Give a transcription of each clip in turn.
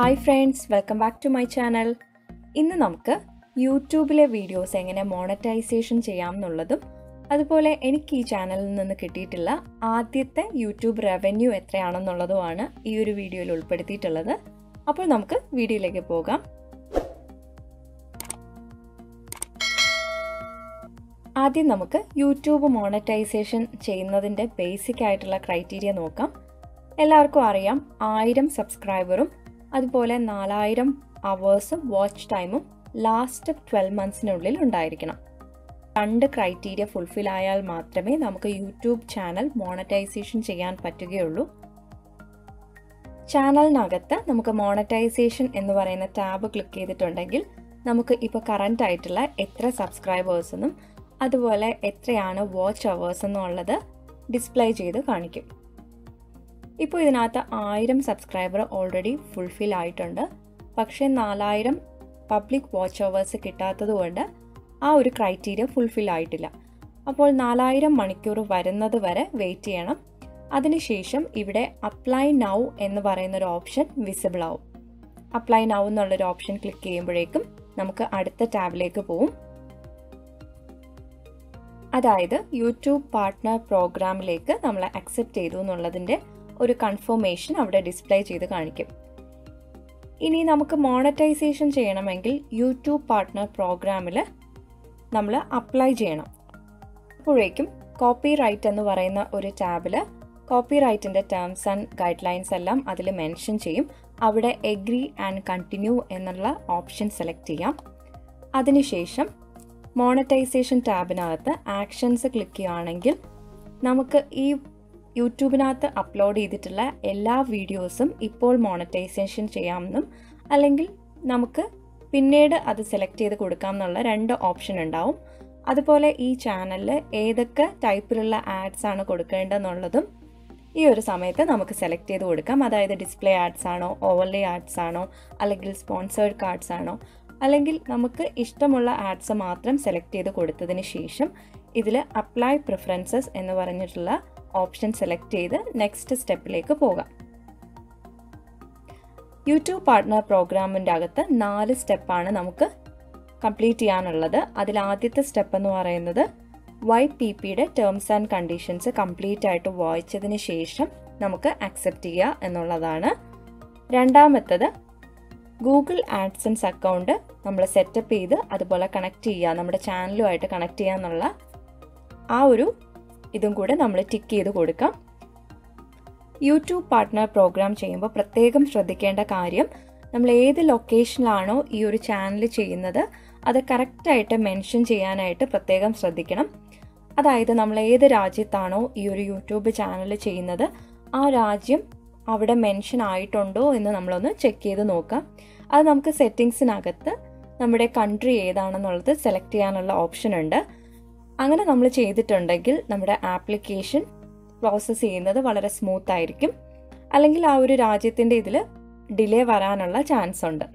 Hi friends, welcome back to my channel. ഇന്ന് നമുക്ക് യൂട്യൂബിലെ വീഡിയോസ് എങ്ങനെ മോണറ്റൈസേഷൻ ചെയ്യാം എന്നുള്ളതും അതുപോലെ എനിക്ക് ഈ ചാനലിൽ നിന്ന് കിട്ടിയിട്ടുള്ള ആദ്യത്തെ യൂട്യൂബ് റവന്യൂ എത്രയാണെന്നുള്ളതുമാണ് ഈ ഒരു വീഡിയോയിൽ ഉൾപ്പെടുത്തിയിട്ടുള്ളത്. അപ്പോൾ നമുക്ക് വീഡിയോയിലേക്ക് പോകാം. ആദ്യം നമുക്ക് യൂട്യൂബ് മോണറ്റൈസേഷൻ ചെയ്യുന്നതിൻ്റെ ബേസിക് ആയിട്ടുള്ള ക്രൈറ്റീരിയ നോക്കാം. എല്ലാവർക്കും അറിയാം, 1000 സബ്സ്ക്രൈബറും അതുപോലെ 4000 അവേഴ്സും വാച്ച് ടൈമും ലാസ്റ്റ് 12 മന്ത്സിനുള്ളിൽ ഉണ്ടായിരിക്കണം. 2 ക്രൈറ്റീരിയ ഫുൾഫിൽ ആയാൽ മാത്രമേ നമുക്ക് യൂട്യൂബ് ചാനൽ മോണറ്റൈസേഷൻ ചെയ്യാൻ പറ്റുകയുള്ളൂ. ചാനലിനകത്ത് നമുക്ക് മോണറ്റൈസേഷൻ എന്ന് പറയുന്ന ടാബ് ക്ലിക്ക് ചെയ്തിട്ടുണ്ടെങ്കിൽ നമുക്ക് ഇപ്പോൾ കറന്റ് ആയിട്ടുള്ള എത്ര സബ്സ്ക്രൈബേഴ്സ് എന്നും അതുപോലെ എത്രയാണ് വാച്ച് അവേഴ്സ് എന്നുള്ളത് ഡിസ്പ്ലേ ചെയ്ത് കാണിക്കും. ഇപ്പോൾ ഇതിനകത്ത് 1000 സബ്സ്ക്രൈബർ ഓൾറെഡി ഫുൾഫിൽ ആയിട്ടുണ്ട്. പക്ഷേ 4000 പബ്ലിക് വാച്ച് അവേഴ്സ് കിട്ടാത്തത് കൊണ്ട് ആ ഒരു ക്രൈറ്റീരിയ ഫുൾഫിൽ ആയിട്ടില്ല. അപ്പോൾ 4000 മണിക്കൂർ വരുന്നത് വരെ വെയിറ്റ് ചെയ്യണം. അതിനുശേഷം ഇവിടെ അപ്ലൈ നൗ എന്ന് പറയുന്നൊരു ഓപ്ഷൻ വിസിബിൾ ആവും. അപ്ലൈ നൗ എന്നുള്ളൊരു ഓപ്ഷൻ ക്ലിക്ക് ചെയ്യുമ്പോഴേക്കും നമുക്ക് അടുത്ത ടാബിലേക്ക് പോവും. അതായത് യൂട്യൂബ് പാർട്ട്ണർ പ്രോഗ്രാമിലേക്ക് നമ്മൾ അക്സെപ്റ്റ് ചെയ്തു എന്നുള്ളതിൻ്റെ ഒരു കൺഫർമേഷൻ അവിടെ ഡിസ്പ്ലേ ചെയ്ത് കാണിക്കും. ഇനി നമുക്ക് മോണറ്റൈസേഷൻ ചെയ്യണമെങ്കിൽ യൂട്യൂബ് പാർട്ട്ണർ പ്രോഗ്രാമിൽ നമ്മൾ അപ്ലൈ ചെയ്യണം. അപ്പോഴേക്കും കോപ്പി റൈറ്റ് എന്ന് പറയുന്ന ഒരു ടാബിൽ കോപ്പി റൈറ്റിൻ്റെ ടേംസ് ആൻഡ് ഗൈഡ് ലൈൻസ് എല്ലാം അതിൽ മെൻഷൻ ചെയ്യും. അവിടെ എഗ്രി ആൻഡ് കണ്ടിന്യൂ എന്നുള്ള ഓപ്ഷൻ സെലക്ട് ചെയ്യാം. അതിനുശേഷം മോണറ്റൈസേഷൻ ടാബിനകത്ത് ആക്ഷൻസ് ക്ലിക്ക് ചെയ്യുകയാണെങ്കിൽ നമുക്ക് ഈ യൂട്യൂബിനകത്ത് അപ്ലോഡ് ചെയ്തിട്ടുള്ള എല്ലാ വീഡിയോസും ഇപ്പോൾ മോണറ്റൈസേഷൻ ചെയ്യാമെന്നും അല്ലെങ്കിൽ നമുക്ക് പിന്നീട് അത് സെലക്ട് ചെയ്ത് കൊടുക്കാം എന്നുള്ള 2 ഓപ്ഷൻ ഉണ്ടാവും. അതുപോലെ ഈ ചാനലിൽ ഏതൊക്കെ ടൈപ്പിലുള്ള ആഡ്സ് ആണ് കൊടുക്കേണ്ടതെന്നുള്ളതും ഈ ഒരു സമയത്ത് നമുക്ക് സെലക്ട് ചെയ്ത് കൊടുക്കാം. അതായത് ഡിസ്പ്ലേ ആഡ്സ് ആണോ, ഓവർലേ ആഡ്സ് ആണോ, അല്ലെങ്കിൽ സ്പോൺസേർഡ് കാർഡ്സ് ആണോ, അല്ലെങ്കിൽ നമുക്ക് ഇഷ്ടമുള്ള ആഡ്സ് മാത്രം സെലക്ട് ചെയ്ത് കൊടുത്തതിന് ശേഷം ഇതിൽ അപ്ലൈ പ്രിഫറൻസസ് എന്ന് പറഞ്ഞിട്ടുള്ള ഓപ്ഷൻ സെലക്ട് ചെയ്ത് നെക്സ്റ്റ് സ്റ്റെപ്പിലേക്ക് പോകാം. യൂട്യൂബ് പാർട്ട്ണർ പ്രോഗ്രാമിൻ്റെ അകത്ത് 4 സ്റ്റെപ്പാണ് നമുക്ക് കംപ്ലീറ്റ് ചെയ്യാനുള്ളത്. അതിൽ ആദ്യത്തെ സ്റ്റെപ്പ് എന്ന് പറയുന്നത് YPPയുടെ ടേംസ് ആൻഡ് കണ്ടീഷൻസ് കംപ്ലീറ്റ് ആയിട്ട് വായിച്ചതിന് ശേഷം നമുക്ക് അക്സെപ്റ്റ് ചെയ്യുക എന്നുള്ളതാണ്. രണ്ടാമത്തത് ഗൂഗിൾ ആഡ്സൻസ് അക്കൗണ്ട് നമ്മൾ സെറ്റപ്പ് ചെയ്ത് അതുപോലെ കണക്ട് ചെയ്യുക, നമ്മുടെ ചാനലുമായിട്ട് കണക്ട് ചെയ്യുക എന്നുള്ള ആ ഒരു ഇതും കൂടെ നമ്മൾ ടിക്ക് ചെയ്ത് കൊടുക്കാം. യൂട്യൂബ് പാർട്ട്ണർ പ്രോഗ്രാം ചെയ്യുമ്പോൾ പ്രത്യേകം ശ്രദ്ധിക്കേണ്ട കാര്യം, നമ്മൾ ഏത് ലൊക്കേഷനിലാണോ ഈ ഒരു ചാനൽ ചെയ്യുന്നത് അത് കറക്റ്റായിട്ട് മെൻഷൻ ചെയ്യാനായിട്ട് പ്രത്യേകം ശ്രദ്ധിക്കണം. അതായത് നമ്മൾ ഏത് രാജ്യത്താണോ ഈ ഒരു യൂട്യൂബ് ചാനൽ ചെയ്യുന്നത് ആ രാജ്യം അവിടെ മെൻഷൻ ആയിട്ടുണ്ടോ എന്ന് നമ്മളൊന്ന് ചെക്ക് ചെയ്ത് നോക്കാം. അത് നമുക്ക് സെറ്റിങ്സിനകത്ത് നമ്മുടെ കൺട്രി ഏതാണെന്നുള്ളത് സെലക്ട് ചെയ്യാനുള്ള ഓപ്ഷൻ ഉണ്ട്. അങ്ങനെ നമ്മൾ ചെയ്തിട്ടുണ്ടെങ്കിൽ നമ്മുടെ ആപ്ലിക്കേഷൻ പ്രോസസ്സ് ചെയ്യുന്നത് വളരെ സ്മൂത്ത് ആയിരിക്കും. അല്ലെങ്കിൽ ആ ഒരു രാജ്യത്തിൻ്റെ ഇതിൽ ഡിലേ വരാനുള്ള ചാൻസ് ഉണ്ട്.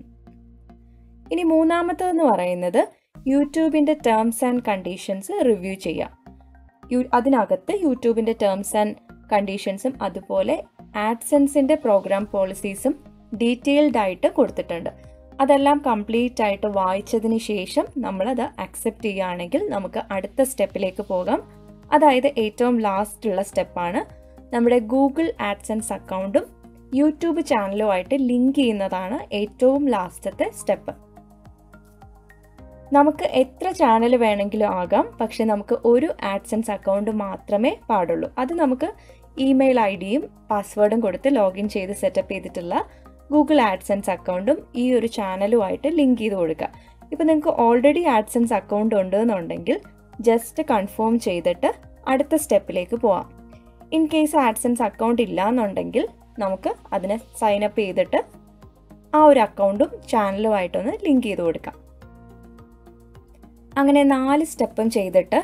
ഇനി മൂന്നാമത്തേതെന്ന് പറയുന്നത് യൂട്യൂബിൻ്റെ ടേംസ് ആൻഡ് കണ്ടീഷൻസ് റിവ്യൂ ചെയ്യുക. അതിനകത്ത് യൂട്യൂബിൻ്റെ ടേംസ് ആൻഡ് കണ്ടീഷൻസും അതുപോലെ ആഡ്സെൻസിൻ്റെ പ്രോഗ്രാം പോളിസീസും ഡീറ്റെയിൽഡ് ആയിട്ട് കൊടുത്തിട്ടുണ്ട്. അതെല്ലാം കംപ്ലീറ്റ് ആയിട്ട് വായിച്ചതിന് ശേഷം നമ്മളത് അക്സെപ്റ്റ് ചെയ്യുകയാണെങ്കിൽ നമുക്ക് അടുത്ത സ്റ്റെപ്പിലേക്ക് പോകാം. അതായത് ഏറ്റവും ലാസ്റ്റുള്ള സ്റ്റെപ്പാണ് നമ്മുടെ ഗൂഗിൾ ആഡ്സെൻസ് അക്കൗണ്ടും യൂട്യൂബ് ചാനലുമായിട്ട് ലിങ്ക് ചെയ്യുന്നതാണ് ഏറ്റവും ലാസ്റ്റത്തെ സ്റ്റെപ്പ്. നമുക്ക് എത്ര ചാനൽ വേണമെങ്കിലും ആകാം, പക്ഷെ നമുക്ക് ഒരു ആഡ്സെൻസ് അക്കൗണ്ട് മാത്രമേ പാടുള്ളൂ. അത് നമുക്ക് ഇമെയിൽ ഐഡിയും പാസ്വേഡും കൊടുത്ത് ലോഗിൻ ചെയ്ത് സെറ്റപ്പ് ചെയ്തിട്ടുള്ള ഗൂഗിൾ ആഡ്സെൻസ് അക്കൗണ്ടും ഈ ഒരു ചാനലുമായിട്ട് ലിങ്ക് ചെയ്ത് കൊടുക്കുക. ഇപ്പോൾ നിങ്ങൾക്ക് ഓൾറെഡി ആഡ്സെൻസ് അക്കൗണ്ട് ഉണ്ട് എന്നുണ്ടെങ്കിൽ ജസ്റ്റ് കൺഫേം ചെയ്തിട്ട് അടുത്ത സ്റ്റെപ്പിലേക്ക് പോവാം. ഇൻ കേസ് ആഡ്സെൻസ് അക്കൗണ്ട് ഇല്ല എന്നുണ്ടെങ്കിൽ നമുക്ക് അതിനെ സൈനപ്പ് ചെയ്തിട്ട് ആ ഒരു അക്കൗണ്ടും ചാനലുമായിട്ടൊന്ന് ലിങ്ക് ചെയ്ത് കൊടുക്കാം. അങ്ങനെ 4 സ്റ്റെപ്പും ചെയ്തിട്ട്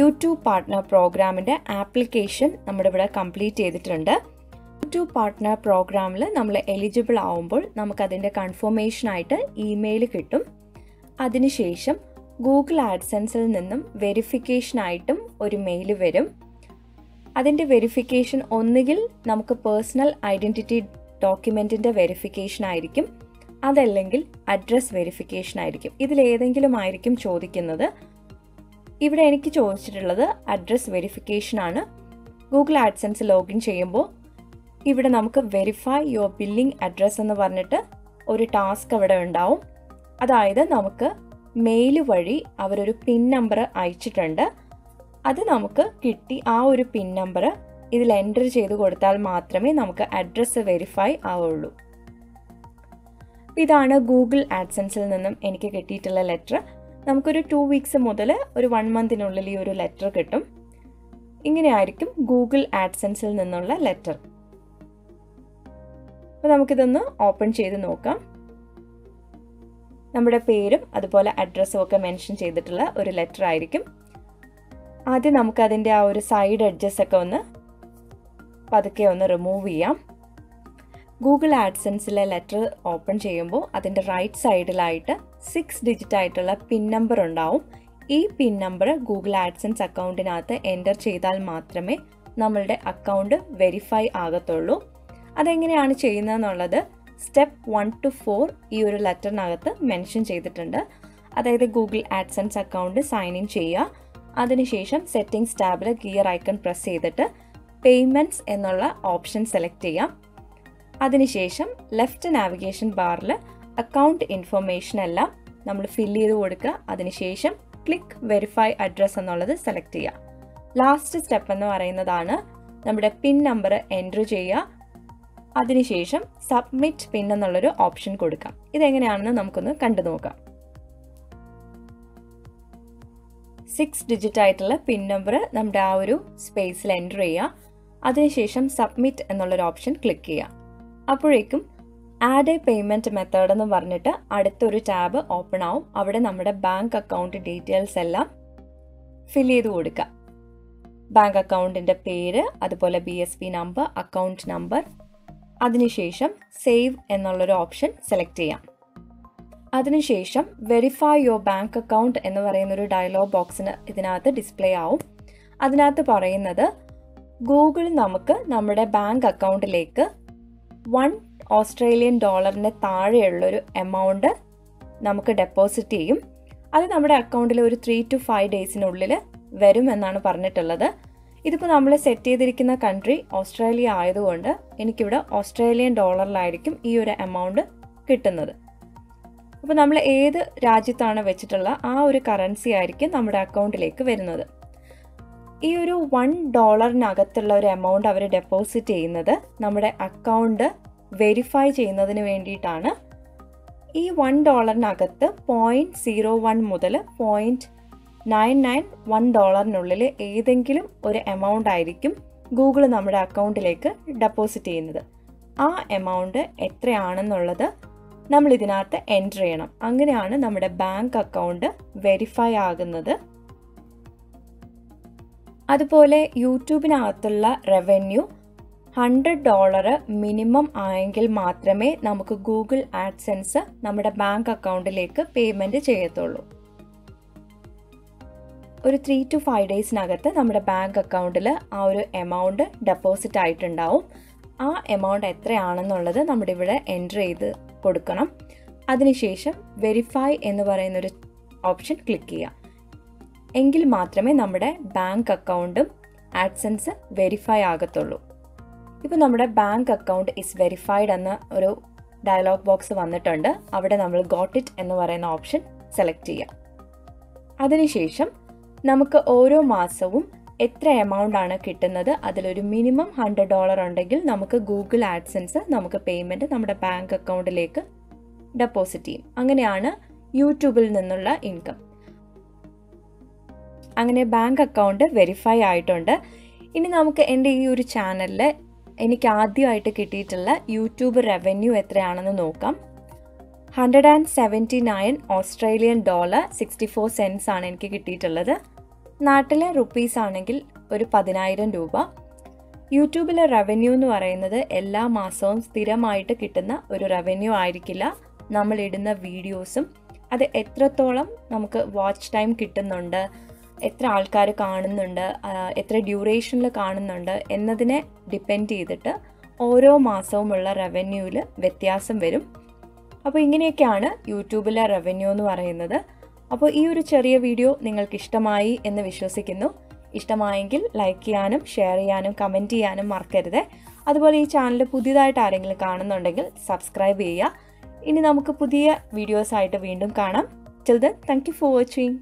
യൂട്യൂബ് പാർട്ട്ണർ പ്രോഗ്രാമിൻ്റെ ആപ്ലിക്കേഷൻ നമ്മുടെ ഇവിടെ കംപ്ലീറ്റ് ചെയ്തിട്ടുണ്ട്. യൂട്യൂബ് പാർട്ട്ണർ പ്രോഗ്രാമിൽ നമ്മൾ എലിജിബിൾ ആവുമ്പോൾ നമുക്കതിൻ്റെ കൺഫർമേഷനായിട്ട് ഇമെയിൽ കിട്ടും. അതിനുശേഷം ഗൂഗിൾ ആഡ്സെൻസിൽ നിന്നും വെരിഫിക്കേഷനായിട്ടും ഒരു മെയിൽ വരും. അതിൻ്റെ വെരിഫിക്കേഷൻ ഒന്നുകിൽ നമുക്ക് പേഴ്സണൽ ഐഡൻറ്റിറ്റി ഡോക്യുമെൻറ്റിൻ്റെ വെരിഫിക്കേഷൻ ആയിരിക്കും, അതല്ലെങ്കിൽ അഡ്രസ് വെരിഫിക്കേഷൻ ആയിരിക്കും. ഇതിലേതെങ്കിലും ആയിരിക്കും ചോദിക്കുന്നത്. ഇവിടെ എനിക്ക് ചോദിച്ചിട്ടുള്ളത് അഡ്രസ് വെരിഫിക്കേഷൻ ആണ്. ഗൂഗിൾ ആഡ്സെൻസ് ലോഗിൻ ചെയ്യുമ്പോൾ ഇവിടെ നമുക്ക് വെരിഫൈ യുവർ ബില്ലിംഗ് അഡ്രസ് എന്ന് പറഞ്ഞിട്ട് ഒരു ടാസ്ക് അവിടെ ഉണ്ടാവും. അതായത് നമുക്ക് മെയിൽ വഴി അവരൊരു പിൻ നമ്പർ അയച്ചിട്ടുണ്ട്. അത് നമുക്ക് കിട്ടി. ആ ഒരു പിൻ നമ്പർ ഇതിൽ എൻ്റർ ചെയ്ത് കൊടുത്താൽ മാത്രമേ നമുക്ക് അഡ്രസ്സ് വെരിഫൈ ആവുള്ളൂ. ഇതാണ് ഗൂഗിൾ ആഡ്സെൻസിൽ നിന്നും എനിക്ക് കിട്ടിയിട്ടുള്ള ലെറ്റർ. നമുക്കൊരു 2 വീക്സ് മുതൽ ഒരു 1 മന്തിനുള്ളിൽ ഈ ഒരു ലെറ്റർ കിട്ടും. ഇങ്ങനെയായിരിക്കും ഗൂഗിൾ ആഡ്സെൻസിൽ നിന്നുള്ള ലെറ്റർ. അപ്പോൾ നമുക്കിതൊന്ന് ഓപ്പൺ ചെയ്ത് നോക്കാം. നമ്മുടെ പേരും അതുപോലെ അഡ്രസ്സും ഒക്കെ മെൻഷൻ ചെയ്തിട്ടുള്ള ഒരു ലെറ്റർ ആയിരിക്കും. ആദ്യം നമുക്കതിൻ്റെ ആ ഒരു സൈഡ് എഡ്ജസ് ഒക്കെ ഒന്ന് പതുക്കെ ഒന്ന് റിമൂവ് ചെയ്യാം. ഗൂഗിൾ ആഡ്സെൻസിലെ ലെറ്റർ ഓപ്പൺ ചെയ്യുമ്പോൾ അതിൻ്റെ റൈറ്റ് സൈഡിലായിട്ട് 6 ഡിജിറ്റ് ആയിട്ടുള്ള പിൻ നമ്പർ ഉണ്ടാവും. ഈ pin number Google AdSense അക്കൗണ്ടിനകത്ത് enter ചെയ്താൽ മാത്രമേ നമ്മളുടെ അക്കൗണ്ട് വെരിഫൈ ആകത്തുള്ളൂ. അതെങ്ങനെയാണ് ചെയ്യുന്നതെന്നുള്ളത് സ്റ്റെപ്പ് 1 to 4 ഈ ഒരു ലെറ്ററിനകത്ത് മെൻഷൻ ചെയ്തിട്ടുണ്ട്. അതായത് Google AdSense account sign in ചെയ്യുക. അതിനുശേഷം സെറ്റിംഗ്സ് ടാബിൽ ഗിയർ ഐക്കൺ പ്രസ് ചെയ്തിട്ട് പേയ്മെൻറ്റ്സ് എന്നുള്ള ഓപ്ഷൻ സെലക്ട് ചെയ്യാം. അതിനുശേഷം ലെഫ്റ്റ് നാവിഗേഷൻ ബാറിൽ അക്കൗണ്ട് ഇൻഫർമേഷൻ എല്ലാം നമ്മൾ ഫില്ല് ചെയ്ത് കൊടുക്കുക. അതിനുശേഷം ക്ലിക്ക് വെരിഫൈ അഡ്രസ് എന്നുള്ളത് സെലക്ട് ചെയ്യുക. ലാസ്റ്റ് സ്റ്റെപ്പ് എന്ന് പറയുന്നതാണ് നമ്മുടെ പിൻ നമ്പർ എൻറ്റർ ചെയ്യുക. അതിനുശേഷം സബ്മിറ്റ് പിൻ എന്നുള്ളൊരു ഓപ്ഷൻ കൊടുക്കാം. ഇതെങ്ങനെയാണെന്ന് നമുക്കൊന്ന് കണ്ടു നോക്കാം. 6 ഡിജിറ്റ് ആയിട്ടുള്ള പിൻ നമ്പർ നമ്മുടെ ആ ഒരു സ്പേസിൽ എൻറ്റർ ചെയ്യുക. അതിനുശേഷം സബ്മിറ്റ് എന്നുള്ളൊരു ഓപ്ഷൻ ക്ലിക്ക് ചെയ്യുക. അപ്പോഴേക്കും ആഡ് എ പേയ്മെൻറ്റ് മെത്തേഡ് എന്ന് പറഞ്ഞിട്ട് അടുത്തൊരു ടാബ് ഓപ്പൺ ആവും. അവിടെ നമ്മുടെ ബാങ്ക് അക്കൗണ്ട് ഡീറ്റെയിൽസ് എല്ലാം ഫില്ല് ചെയ്ത് കൊടുക്കുക. ബാങ്ക് അക്കൗണ്ടിൻ്റെ പേര്, അതുപോലെ BSB നമ്പർ, അക്കൗണ്ട് നമ്പർ. അതിനുശേഷം സേവ് എന്നുള്ളൊരു ഓപ്ഷൻ സെലക്ട് ചെയ്യാം. അതിനുശേഷം വെരിഫൈ യുവർ ബാങ്ക് അക്കൗണ്ട് എന്ന് പറയുന്നൊരു ഡയലോഗ് ബോക്സിന് ഇതിനകത്ത് ഡിസ്പ്ലേ ആവും. അതിനകത്ത് പറയുന്നത് ഗൂഗിൾ നമുക്ക് നമ്മുടെ ബാങ്ക് അക്കൗണ്ടിലേക്ക് $1 താഴെയുള്ളൊരു എമൗണ്ട് നമുക്ക് ഡെപ്പോസിറ്റ് ചെയ്യും. അത് നമ്മുടെ അക്കൗണ്ടിൽ ഒരു 3 to 5 ഡേയ്സിനുള്ളിൽ വരുമെന്നാണ് പറഞ്ഞിട്ടുള്ളത്. ഇതിപ്പോൾ നമ്മൾ സെറ്റ് ചെയ്തിരിക്കുന്ന കൺട്രി ഓസ്ട്രേലിയ ആയതുകൊണ്ട് എനിക്കിവിടെ $AUD ഈ ഒരു എമൗണ്ട് കിട്ടുന്നത്. അപ്പോൾ നമ്മൾ ഏത് രാജ്യത്താണ് വെച്ചിട്ടുള്ള ആ ഒരു കറൻസി ആയിരിക്കും നമ്മുടെ അക്കൗണ്ടിലേക്ക് വരുന്നത്. ഈ ഒരു $1 ഒരു എമൗണ്ട് അവർ ഡെപ്പോസിറ്റ് ചെയ്യുന്നത് നമ്മുടെ അക്കൗണ്ട് വെരിഫൈ ചെയ്യുന്നതിന് വേണ്ടിയിട്ടാണ്. ഈ $1 0.01 മുതൽ $0.991 ഏതെങ്കിലും ഒരു എമൗണ്ട് ആയിരിക്കും ഗൂഗിൾ നമ്മുടെ അക്കൗണ്ടിലേക്ക് ഡെപ്പോസിറ്റ് ചെയ്യുന്നത്. ആ എമൗണ്ട് എത്രയാണെന്നുള്ളത് നമ്മൾ ഇതിനകത്ത് എൻറ്റർ ചെയ്യണം. അങ്ങനെയാണ് നമ്മുടെ ബാങ്ക് അക്കൗണ്ട് വെരിഫൈ ആകുന്നത്. അതുപോലെ യൂട്യൂബിനകത്തുള്ള റവന്യൂ $100 മിനിമം ആയെങ്കിൽ മാത്രമേ നമുക്ക് ഗൂഗിൾ ആഡ്സെൻസ് നമ്മുടെ ബാങ്ക് അക്കൗണ്ടിലേക്ക് പേയ്മെൻറ്റ് ചെയ്യത്തുള്ളൂ. ഒരു 3 to 5 ഡേയ്സിനകത്ത് നമ്മുടെ ബാങ്ക് അക്കൗണ്ടിൽ ആ ഒരു എമൗണ്ട് ഡെപ്പോസിറ്റ് ആയിട്ടുണ്ടാവും. ആ എമൗണ്ട് എത്രയാണെന്നുള്ളത് നമ്മുടെ ഇവിടെ എൻറ്റർ ചെയ്ത് കൊടുക്കണം. അതിനുശേഷം വെരിഫൈ എന്ന് പറയുന്നൊരു ഓപ്ഷൻ ക്ലിക്ക് ചെയ്യുക. എങ്കിൽ മാത്രമേ നമ്മുടെ ബാങ്ക് അക്കൗണ്ടും ആഡ്സെൻസ് വെരിഫൈ ആകത്തുള്ളൂ. ഇപ്പോൾ നമ്മുടെ ബാങ്ക് അക്കൗണ്ട് ഇസ് വെരിഫൈഡ് എന്ന ഒരു ഡയലോഗ് ബോക്സ് വന്നിട്ടുണ്ട്. അവിടെ നമ്മൾ ഗോട്ട് ഇറ്റ് എന്ന് പറയുന്ന ഓപ്ഷൻ സെലക്ട് ചെയ്യുക. അതിനുശേഷം നമുക്ക് ഓരോ മാസവും എത്ര എമൗണ്ട് ആണ് കിട്ടുന്നത്, അതിലൊരു മിനിമം $100 ഉണ്ടെങ്കിൽ നമുക്ക് ഗൂഗിൾ ആഡ്സെൻസ് നമുക്ക് പേയ്മെൻറ്റ് നമ്മുടെ ബാങ്ക് അക്കൗണ്ടിലേക്ക് ഡെപ്പോസിറ്റ് ചെയ്യും. അങ്ങനെയാണ് യൂട്യൂബിൽ നിന്നുള്ള ഇൻകം. അങ്ങനെ ബാങ്ക് അക്കൗണ്ട് വെരിഫൈ ആയിട്ടുണ്ട്. ഇനി നമുക്ക് എൻ്റെ ഈ ഒരു ചാനലിൽ എനിക്ക് ആദ്യമായിട്ട് കിട്ടിയിട്ടുള്ള യൂട്യൂബ് റവന്യൂ എത്രയാണെന്ന് നോക്കാം. $179 ആണ് എനിക്ക് കിട്ടിയിട്ടുള്ളത്. നാട്ടിലെ റുപ്പീസ് ആണെങ്കിൽ ഒരു 10,000 രൂപ. യൂട്യൂബിലെ റവന്യൂ എന്ന് പറയുന്നത് എല്ലാ മാസവും സ്ഥിരമായിട്ട് കിട്ടുന്ന ഒരു റവന്യൂ ആയിരിക്കില്ല. നമ്മളിടുന്ന വീഡിയോസും അത് എത്രത്തോളം നമുക്ക് വാച്ച് ടൈം കിട്ടുന്നുണ്ട്, എത്ര ആൾക്കാർ കാണുന്നുണ്ട്, എത്ര ഡ്യൂറേഷനിൽ കാണുന്നുണ്ട് എന്നതിനെ ഡിപ്പെൻഡ് ചെയ്തിട്ട് ഓരോ മാസവുമുള്ള റവന്യൂവിൽ വ്യത്യാസം വരും. അപ്പോൾ ഇങ്ങനെയൊക്കെയാണ് യൂട്യൂബിലെ റവന്യൂ എന്ന് പറയുന്നത്. അപ്പോൾ ഈ ഒരു ചെറിയ വീഡിയോ നിങ്ങൾക്ക് ഇഷ്ടമായി എന്ന് വിശ്വസിക്കുന്നു. ഇഷ്ടമായെങ്കിൽ ലൈക്ക് ചെയ്യാനും ഷെയർ ചെയ്യാനും കമൻറ്റ് ചെയ്യാനും മറക്കരുത്. അതുപോലെ ഈ ചാനൽ പുതിയതായിട്ട് ആരെങ്കിലും കാണുന്നുണ്ടെങ്കിൽ സബ്സ്ക്രൈബ് ചെയ്യുക. ഇനി നമുക്ക് പുതിയ വീഡിയോസായിട്ട് വീണ്ടും കാണാം. Till then, thank you for watching.